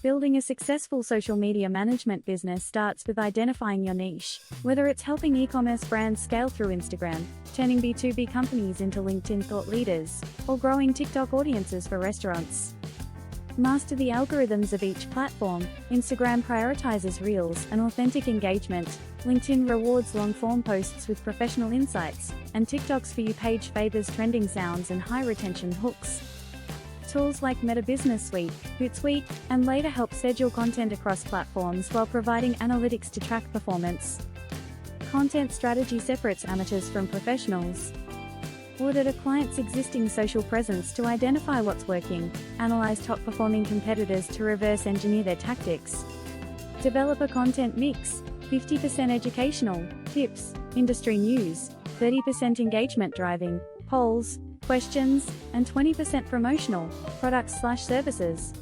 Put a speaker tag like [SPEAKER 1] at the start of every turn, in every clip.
[SPEAKER 1] Building a successful social media management business starts with identifying your niche. Whether it's helping e-commerce brands scale through Instagram, turning B2B companies into LinkedIn thought leaders, or growing TikTok audiences for restaurants. Master the algorithms of each platform. Instagram prioritizes Reels and authentic engagement, LinkedIn rewards long-form posts with professional insights, and TikTok's For You page favors trending sounds and high-retention hooks. Tools like Meta Business Suite, Hootsuite, and Later help schedule content across platforms while providing analytics to track performance. Content strategy separates amateurs from professionals. Audit a client's existing social presence to identify what's working, analyze top-performing competitors to reverse engineer their tactics. Develop a content mix, 50% educational, tips, industry news, 30% engagement driving, polls, questions, and 20% promotional, products/services.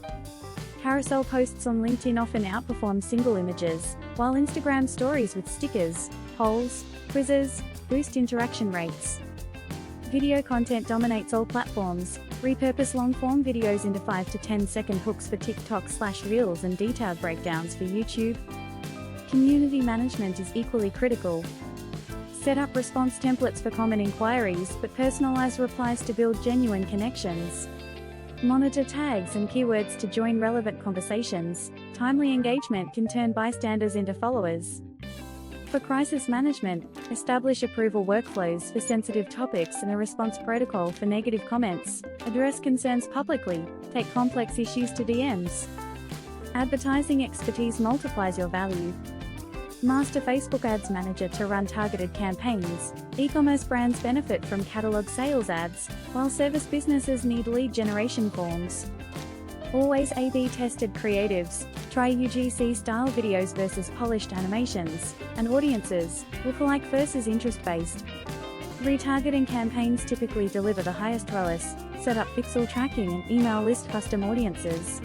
[SPEAKER 1] Carousel posts on LinkedIn often outperform single images, while Instagram stories with stickers, polls, quizzes, boost interaction rates. Video content dominates all platforms. Repurpose long-form videos into 5 to 10-second hooks for TikTok/Reels and detailed breakdowns for YouTube. Community management is equally critical. Set up response templates for common inquiries, but personalize replies to build genuine connections. Monitor tags and keywords to join relevant conversations. Timely engagement can turn bystanders into followers. For crisis management, establish approval workflows for sensitive topics and a response protocol for negative comments. Address concerns publicly. Take complex issues to DMs. Advertising expertise multiplies your value. Master Facebook Ads Manager to run targeted campaigns. E-commerce brands benefit from catalog sales ads, while service businesses need lead generation forms. Always A/B tested creatives. Try UGC-style videos versus polished animations, and audiences, lookalike versus interest-based. Retargeting campaigns typically deliver the highest ROAS. Set up pixel tracking and email list custom audiences.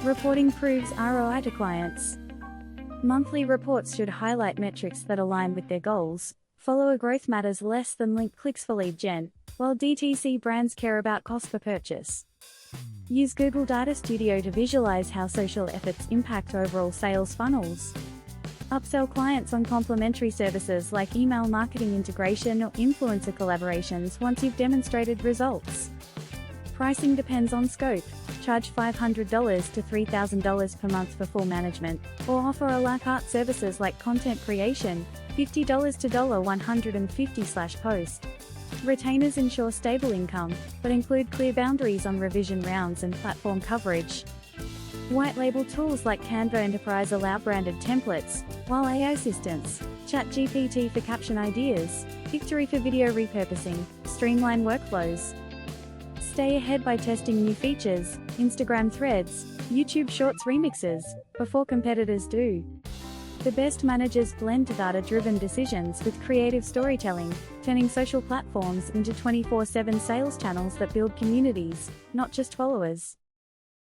[SPEAKER 1] Reporting proves ROI to clients. Monthly reports should highlight metrics that align with their goals. Follower growth matters less than link clicks for lead gen, while DTC brands care about cost per purchase. Use Google Data Studio to visualize how social efforts impact overall sales funnels. Upsell clients on complementary services like email marketing integration or influencer collaborations once you've demonstrated results. Pricing depends on scope. Charge $500 to $3,000 per month for full management, or offer a la carte services like content creation, $50 to $150/post. Retainers ensure stable income, but include clear boundaries on revision rounds and platform coverage. White label tools like Canva Enterprise allow branded templates, while AI assistants, ChatGPT for caption ideas, Victory for video repurposing, streamline workflows. Stay ahead by testing new features, Instagram threads, YouTube Shorts remixes, before competitors do. The best managers blend data-driven decisions with creative storytelling, turning social platforms into 24/7 sales channels that build communities, not just followers.